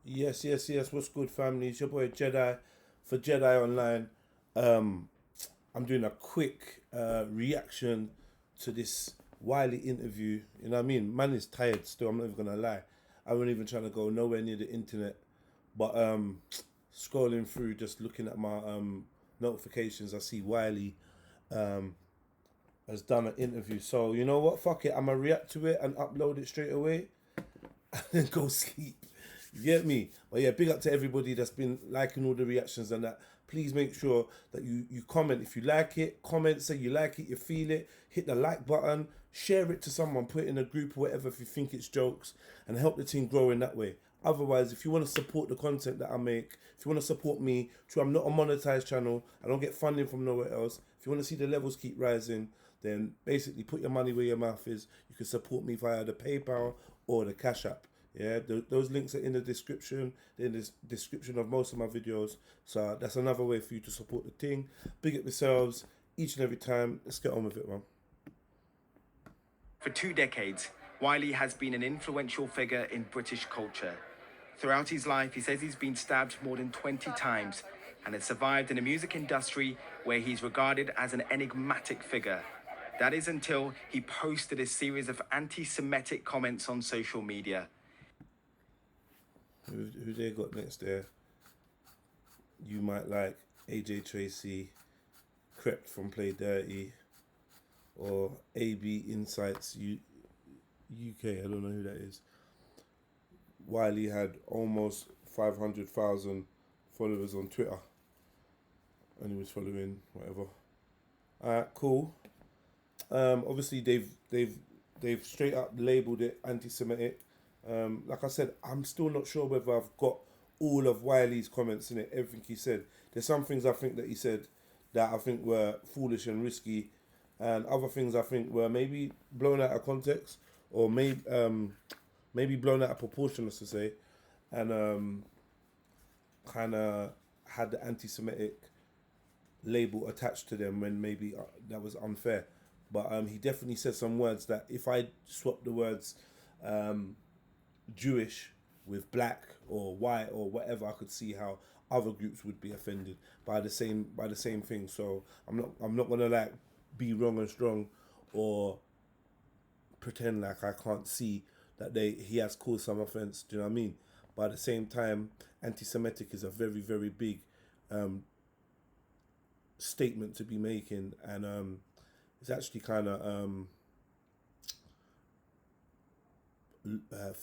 Yes, yes, yes. What's good, family? It's your boy Jedi for Jedionline. Um, I'm doing a quick reaction to this Wiley interview. You know what I mean? Man is tired still. I'm not even gonna lie. I wasn't even trying to go nowhere near the internet, but scrolling through, just looking at my notifications, I see Wiley has done an interview. So you know what? Fuck it. I'm gonna react to it and upload it straight away and go sleep. You get me? But yeah, big up to everybody that's been liking all the reactions and that. Please make sure that you comment if you like it. Comment, say you like it, you feel it. Hit the like button. Share it to someone. Put it in a group or whatever if you think it's jokes. And help the team grow in that way. Otherwise, if you want to support the content that I make, if you want to support me, true, I'm not a monetized channel. I don't get funding from nowhere else. If you want to see the levels keep rising, then basically put your money where your mouth is. You can support me via the PayPal or the Cash App. Yeah, those links are in the description. They're in the description of most of my videos. So that's another way for you to support the thing. Big up yourselves each and every time. Let's get on with it, man. For 2 decades, Wiley has been an influential figure in British culture. Throughout his life, he says he's been stabbed more than 20 times and has survived in a music industry where he's regarded as an enigmatic figure. That is until he posted a series of anti-Semitic comments on social media. Who they got next there? You might like AJ Tracy, Crept from Play Dirty, or AB Insights UK. I don't know who that is. Wiley had almost 500,000 followers on Twitter, and he was following whatever. Alright, cool. Obviously they've straight up labelled it anti-Semitic. Like I said, I'm still not sure whether I've got all of Wiley's comments in it, everything he said. There's some things I think that he said that I think were foolish and risky, and other things I think were maybe blown out of context, or maybe blown out of proportion, let's just say, and kind of had the anti-Semitic label attached to them when maybe that was unfair. But he definitely said some words that if I swap the words Jewish with black or white or whatever, I could see how other groups would be offended by the same thing. So I'm not gonna like be wrong and strong or pretend like I can't see that he has caused some offense. Do you know what I mean? But at the same time, anti-Semitic is a very, very big statement to be making, and it's actually kind of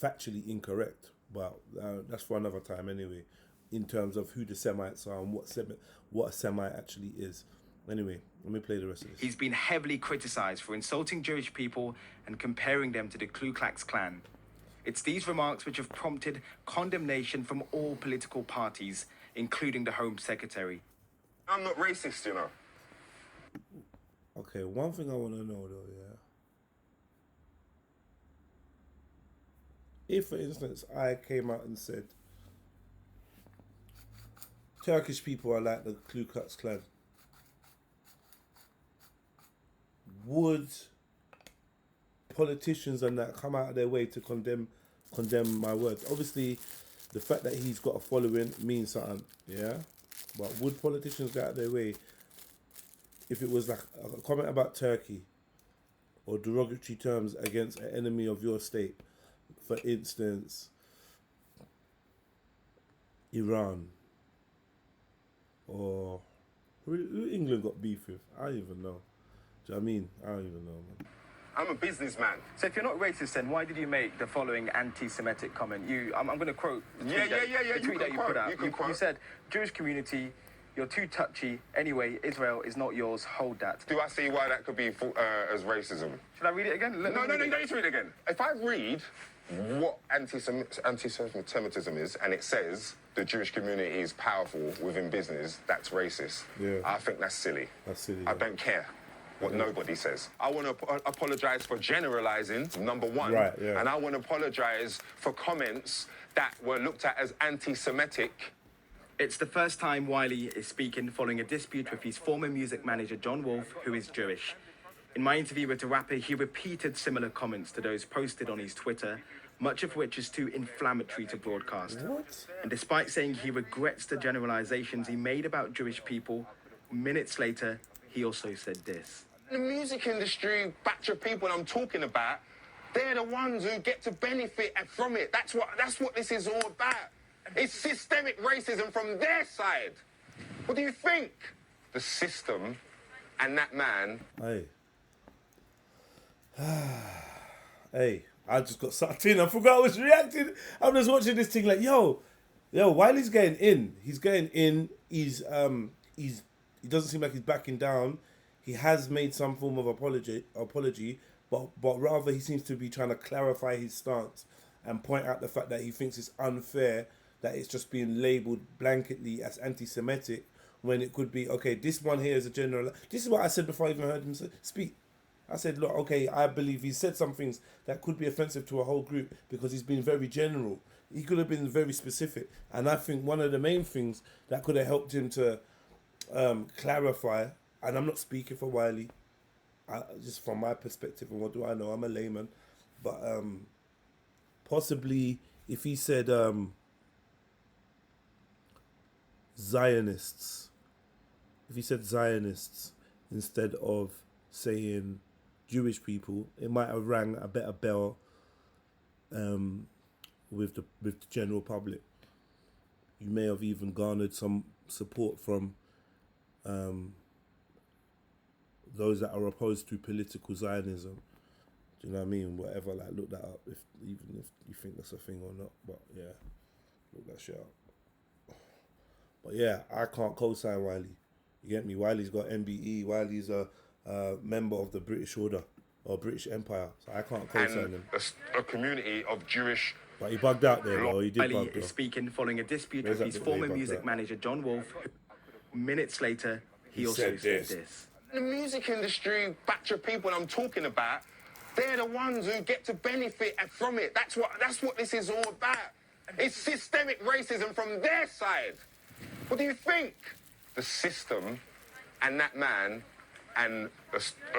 factually incorrect, but that's for another time anyway, in terms of who the Semites are and what a Semite actually is. Anyway, let me play the rest of this. He's been heavily criticised for insulting Jewish people and comparing them to the Ku Klux Klan. It's these remarks which have prompted condemnation from all political parties, including the Home Secretary. I'm not racist, you know. Okay, one thing I want to know though, yeah. If, for instance, I came out and said Turkish people are like the Ku Klux Klan, would politicians and that come out of their way to condemn my words? Obviously, the fact that he's got a following means something, yeah. But would politicians go out of their way if it was like a comment about Turkey or derogatory terms against an enemy of your state? For instance, Iran, or who England got beef with? I don't even know. Do you know what I mean? I don't even know, man. I'm a businessman. So if you're not racist, then why did you make the following anti-Semitic comment? I'm going to quote the tweet that you put out. You said, Jewish community, you're too touchy. Anyway, Israel is not yours. Hold that. Do I see why that could be as racism? Should I read it again? No, you don't need to read it again. If I read what anti-Semitism is, and it says the Jewish community is powerful within business, that's racist. Yeah. I think that's silly. That's silly. I don't care what nobody says. I want to apologise for generalising, number one. Right, yeah. And I want to apologise for comments that were looked at as anti-Semitic. It's the first time Wiley is speaking following a dispute with his former music manager, John Wolfe, who is Jewish. In my interview with the rapper, he repeated similar comments to those posted on his Twitter, much of which is too inflammatory to broadcast. What? And despite saying he regrets the generalizations he made about Jewish people, minutes later, he also said this. The music industry, batch of people I'm talking about, they're the ones who get to benefit from it. That's what this is all about. It's systemic racism from their side. What do you think? The system and that man. Hey. Hey, I just got sucked in. I forgot I was reacting. I'm just watching this thing like, yo, Wiley's getting in. He's getting in. He doesn't seem like he's backing down. He has made some form of apology, but rather he seems to be trying to clarify his stance and point out the fact that he thinks it's unfair that it's just being labelled blanketly as anti-Semitic when it could be, okay, this one here is a general. This is what I said before I even heard him speak. I said, look, okay, I believe he said some things that could be offensive to a whole group because he's been very general. He could have been very specific. And I think one of the main things that could have helped him to clarify, and I'm not speaking for Wiley, just from my perspective, and what do I know? I'm a layman. But possibly if he said Zionists, instead of saying Jewish people, it might have rang a better bell with the general public. You may have even garnered some support from those that are opposed to political Zionism. Do you know what I mean? Whatever, like, look that up, even if you think that's a thing or not. But yeah, look that shit up. But yeah, I can't co-sign Wiley. You get me? Wiley's got MBE. Wiley's a member of the British Order or British Empire, so I can't co-sign him. A community of Jewish. But he bugged out there, though. He did Wiley bug is though. speaking following a dispute Where's with his that bit where he former bugged music out? manager, John Wolfe. Minutes later, he also said said this. this. The music industry, batch of people I'm talking about, they're the ones who get to benefit from it. That's what this is all about. It's systemic racism from their side. What do you think? The system and that man and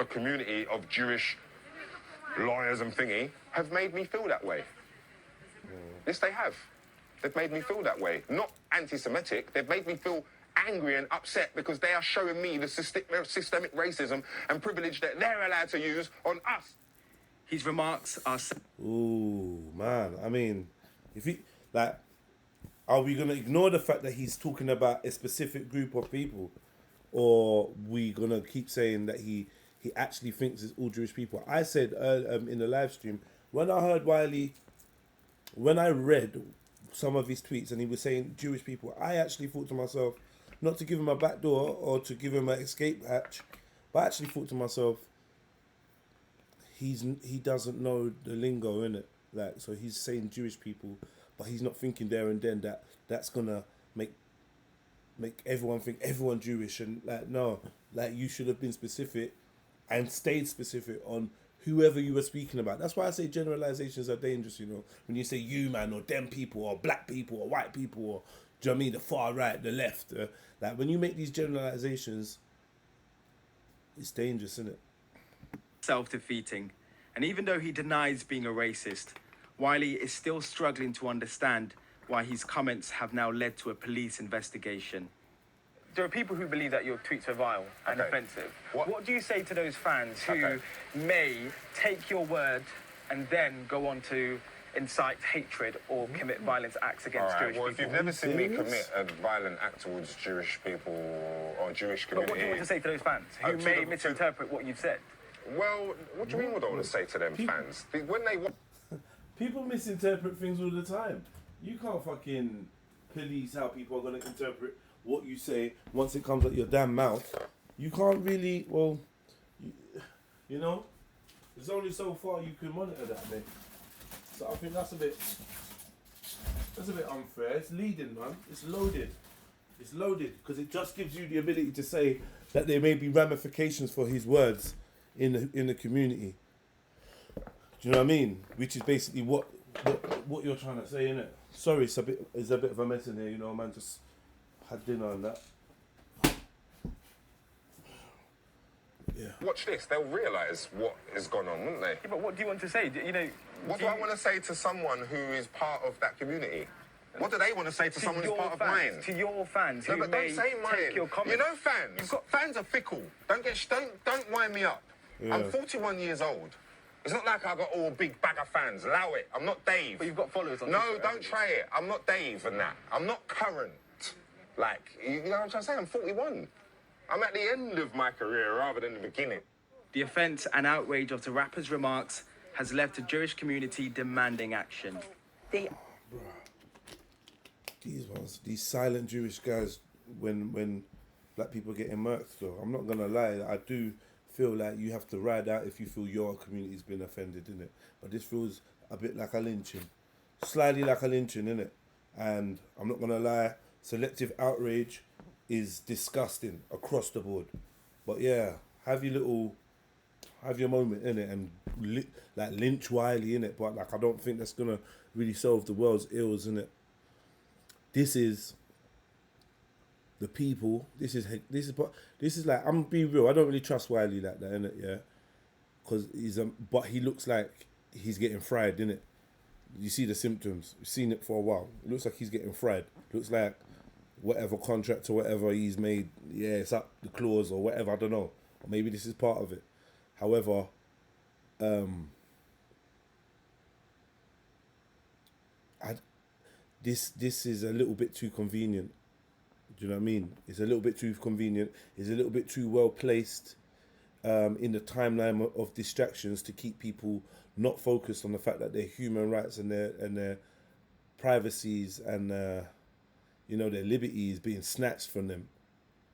a community of Jewish lawyers and thingy have made me feel that way. Yes, they have. They've made me feel that way. Not anti-Semitic. They've made me feel angry and upset because they are showing me the systemic racism and privilege that they're allowed to use on us. His remarks are... Ooh, man. I mean, if he, like, are we going to ignore the fact that he's talking about a specific group of people? Or we going to keep saying that he actually thinks it's all Jewish people? I said in the live stream, when I heard Wiley, when I read some of his tweets and he was saying Jewish people, I actually thought to myself, not to give him a back door or to give him an escape hatch, but I actually thought to myself, he doesn't know the lingo, innit? Like, so he's saying Jewish people, but he's not thinking there and then that that's gonna make everyone think everyone Jewish. And like, no, like, you should have been specific and stayed specific on whoever you were speaking about. That's why I say generalizations are dangerous, you know. When you say you, man, or them people, or black people, or white people, or, do you know what I mean, the far right, the left. Like, when you make these generalizations, it's dangerous, isn't it? Self-defeating. And even though he denies being a racist, Wiley is still struggling to understand why his comments have now led to a police investigation. There are people who believe that your tweets are vile and offensive. What do you say to those fans who may take your word and then go on to incite hatred or commit violent acts against Jewish people? Well, if you've never seen me commit a violent act towards Jewish people or Jewish community... But what do you want to say to those fans who may misinterpret what you've said? Well, what do you mean what I want to say to them fans? When they... People misinterpret things all the time. You can't fucking police how people are going to interpret what you say once it comes out your damn mouth. You can't really, well, you know, there's only so far you can monitor that, mate. So I think that's a bit unfair. It's leading, man. It's loaded. It's loaded because it just gives you the ability to say that there may be ramifications for his words in the community. Do you know what I mean? Which is basically what you're trying to say, innit? Sorry, it's a bit of a mess in here, you know, man. Just had dinner and that. watch this, they'll realise what has gone on, wouldn't they? Yeah, but what do you want to say? You know, What do I want to say to someone who is part of that community? What do they want to say to someone who's part of mine? To your fans, No, who but may don't say mine. take your comments. You know, fans are fickle. Don't wind me up. Yeah. I'm 41 years old. It's not like I got all a big bag of fans. Allow it. I'm not Dave. But you've got followers on No, Twitter, don't try it. I'm not Dave and that. I'm not current. Like, you know what I'm trying to say? I'm 41. I'm at the end of my career rather than the beginning. The offence and outrage of the rapper's remarks has left the Jewish community demanding action. These silent Jewish guys, when black people getting murked, though, I'm not gonna lie, I do feel like you have to ride out if you feel your community's been offended, innit? But this feels a bit like a lynching, slightly like a lynching, innit? And I'm not gonna lie, selective outrage is disgusting across the board. But yeah, have your moment, innit? And like lynch Wiley, innit? But like, I don't think that's gonna really solve the world's ills, innit? This is the people. This is like, I'm gonna be real. I don't really trust Wiley like that, innit? Yeah, because but he looks like he's getting fried, innit? You see the symptoms. We've seen it for a while. It looks like he's getting fried. Looks like whatever contract or whatever he's made, yeah, it's up the clause or whatever. I don't know. Or maybe this is part of it. However, this is a little bit too convenient. Do you know what I mean? It's a little bit too convenient. It's a little bit too well placed in the timeline of distractions to keep people not focused on the fact that their human rights and their privacies and their liberties being snatched from them.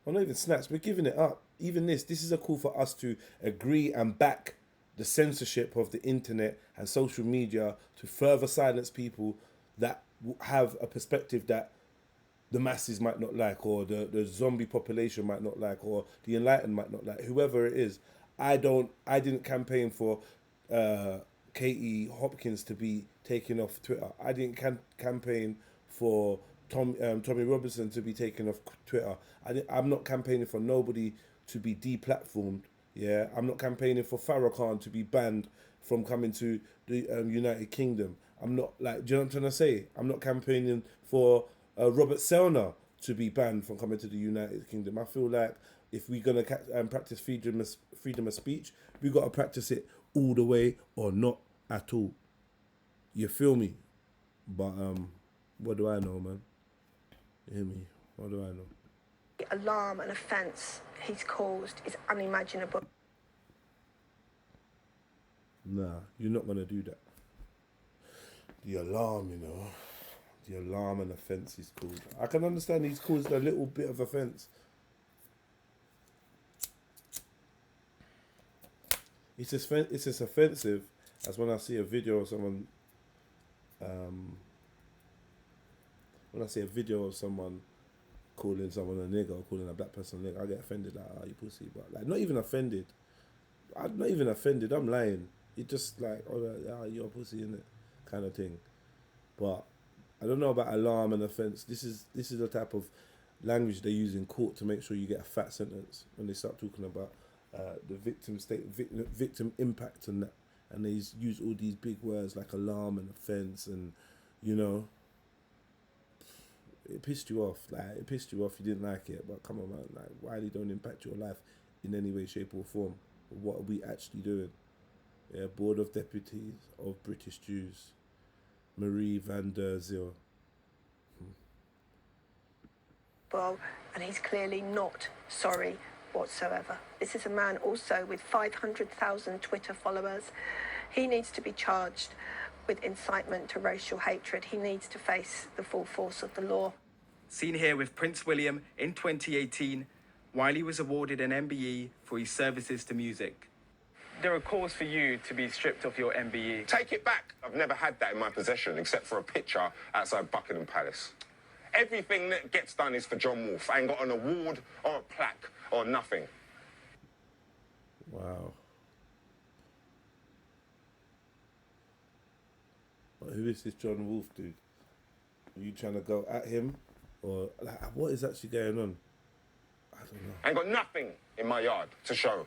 Well, not even snatched, we're giving it up. Even this is a call for us to agree and back the censorship of the internet and social media to further silence people that have a perspective that the masses might not like, or the zombie population might not like, or the enlightened might not like, whoever it is. I didn't campaign for Katie Hopkins to be taken off Twitter. I didn't campaign for Tommy Robinson to be taken off Twitter. I'm not campaigning for nobody to be deplatformed. Yeah, I'm not campaigning for Farrakhan to be banned from coming to the United Kingdom. I'm not, like, do you know what I'm trying to say? I'm not campaigning for Robert Selner to be banned from coming to the United Kingdom. I feel like if we're gonna practice freedom of speech, we gotta practice it all the way or not at all. You feel me? But what do I know, man? You hear me? What do I know? The alarm and offence he's caused is unimaginable. Nah, you're not gonna do that. The alarm, the alarm and offence he's called. I can understand he's caused a little bit of offence. It's as offensive as when I see a video of someone. When I see a video of someone calling someone a nigger or calling a black person a nigger, I get offended, like, oh, you pussy. But like, not even offended. I'm not even offended. I'm lying. It's just like, oh, you're a pussy, innit? Kind of thing. But I don't know about alarm and offence. This is the type of language they use in court to make sure you get a fat sentence when they start talking about the victim impact and that, and they use all these big words like alarm and offence, and it pissed you off. Like, it pissed you off. You didn't like it, but come on, man. Like, Wiley don't impact your life in any way, shape, or form. What are we actually doing? Yeah, Board of Deputies of British Jews, Marie van der Zeel. Well, and he's clearly not sorry whatsoever. This is a man also with 500,000 Twitter followers. He needs to be charged with incitement to racial hatred. He needs to face the full force of the law. Seen here with Prince William in 2018, Wiley was awarded an MBE for his services to music. There are calls for you to be stripped of your MBE. Take it back. I've never had that in my possession except for a picture outside Buckingham Palace. Everything that gets done is for John Wolfe. I ain't got an award or a plaque or nothing. Wow. But who is this John Wolfe dude? Are you trying to go at him? Or like, what is actually going on? I don't know. I ain't got nothing in my yard to show.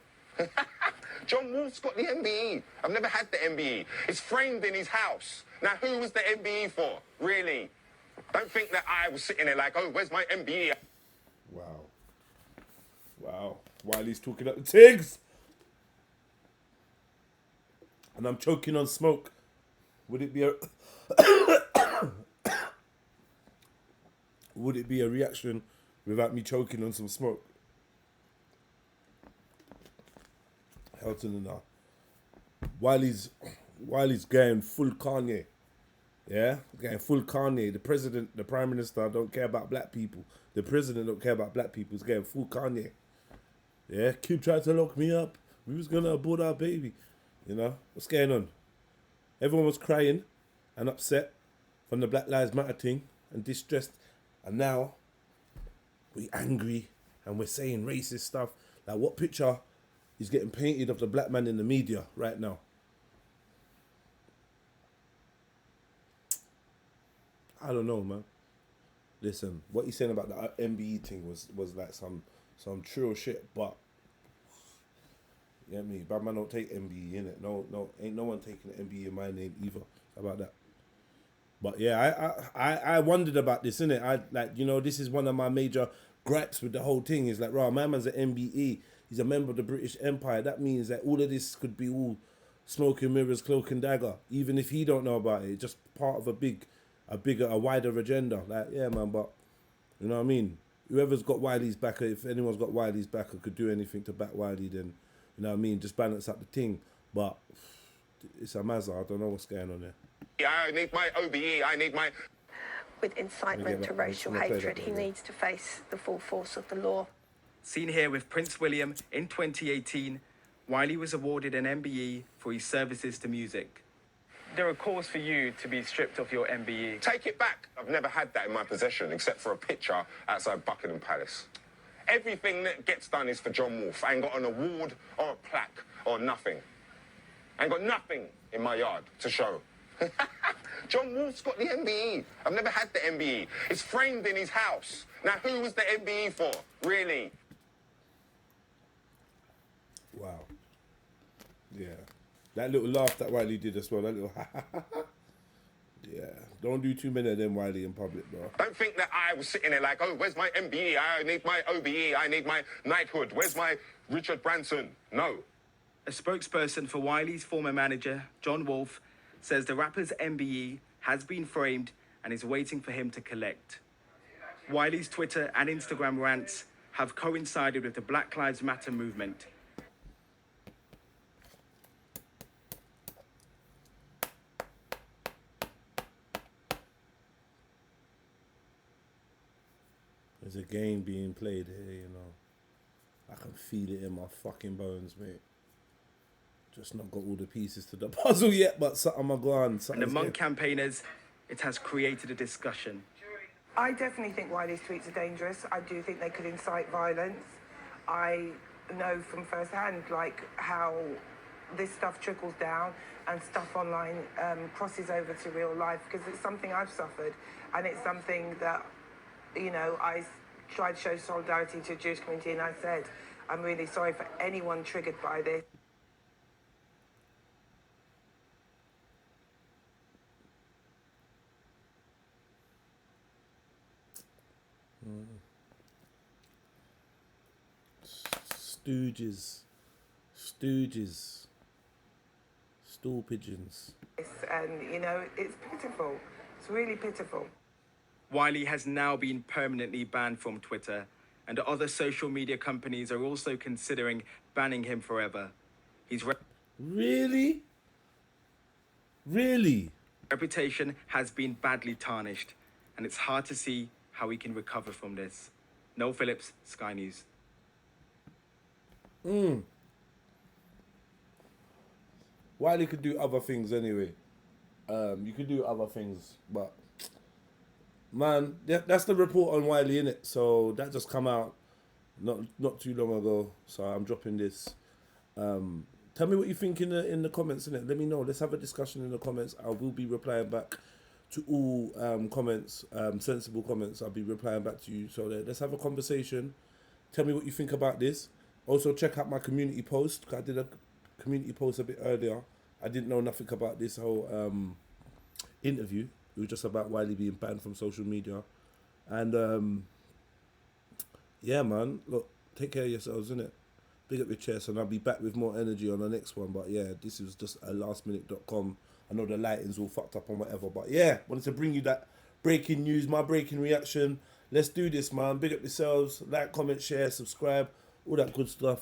John Wolf's got the MBE. I've never had the MBE. It's framed in his house. Now, who was the MBE for? Really? Don't think that I was sitting there like, oh, where's my MBE? Wow. Wow. Wiley's talking up the tigs. And I'm choking on smoke. Would it be a would it be a reaction without me choking on some smoke? Hell to the now. Wiley's going full Kanye. Yeah? Going full Kanye. The president, the prime minister don't care about black people. The president don't care about black people. He's going full Kanye. Yeah? Kim tried to lock me up. We was gonna abort our baby. You know? What's going on? Everyone was crying and upset from the Black Lives Matter thing and distressed. And now we angry and we're saying racist stuff. Like, what picture is getting painted of the black man in the media right now? I don't know, man. Listen, what he's saying about the MBE thing was like some true shit, but you know what I mean? Bad man don't take MBE, innit? No, ain't no one taking the MBE in my name either. How about that? But yeah, I wondered about this, innit? I like, you know, this is one of my major gripes with the whole thing. Is like, right, my man's an MBE. He's a member of the British Empire. That means that all of this could be all smoke and mirrors, cloak and dagger. Even if he don't know about it, just part of a wider agenda. Like, yeah, man, but you know what I mean? Whoever's got Wiley's back, if anyone's got Wiley's back or could do anything to back Wiley, then, you know what I mean, just balance up the thing. But it's a mazza. I don't know what's going on there. I need my OBE. I need my... With incitement to racial hatred, he needs to face the full force of the law. Seen here with Prince William in 2018, Wiley was awarded an MBE for his services to music. There are calls for you to be stripped of your MBE. Take it back. I've never had that in my possession except for a picture outside Buckingham Palace. Everything that gets done is for John Wolf. I ain't got an award or a plaque or nothing. I ain't got nothing in my yard to show. John Wolf's got the MBE. I've never had the MBE. It's framed in his house. Now, who was the MBE for? Really? Wow. Yeah. That little laugh that Wiley did as well. That little yeah. Don't do too many of them, Wiley, in public, bro. Don't think that I was sitting there like, oh, where's my MBE? I need my OBE. I need my knighthood. Where's my Richard Branson? No. A spokesperson for Wiley's former manager, John Wolf, says the rapper's MBE has been framed and is waiting for him to collect. Wiley's Twitter and Instagram rants have coincided with the Black Lives Matter movement. There's a game being played here, you know. I can feel it in my fucking bones, mate. Just not got all the pieces to the puzzle yet, but something I go on. And among campaigners, it has created a discussion. I definitely think Wiley's tweets are dangerous. I do think they could incite violence. I know from firsthand, like, how this stuff trickles down and stuff online crosses over to real life, because it's something I've suffered, and it's something that, you know, I tried to show solidarity to the Jewish community, and I said, I'm really sorry for anyone triggered by this. Stooges, stool pigeons. And, you know, it's pitiful. It's really pitiful. Wiley has now been permanently banned from Twitter, and other social media companies are also considering banning him forever. His Really? reputation has been badly tarnished, and it's hard to see how he can recover from this. Noel Phillips, Sky News. Wiley could do other things anyway. You could do other things, but man, that's the report on Wiley, innit? So that just come out not too long ago. So I'm dropping this. Tell me what you think in the comments, innit? Let me know. Let's have a discussion in the comments. I will be replying back to all comments, sensible comments. I'll be replying back to you. So let's have a conversation. Tell me what you think about this. Also, check out my community post. I did a community post a bit earlier. I didn't know nothing about this whole interview. It was just about Wiley being banned from social media. And yeah, man, look, take care of yourselves, innit? Big up your chest, and I'll be back with more energy on the next one. But yeah, this was just a lastminute.com. I know the lighting's all fucked up and whatever, but yeah, wanted to bring you that breaking news, my breaking reaction. Let's do this, man. Big up yourselves. Like, comment, share, subscribe, all that good stuff.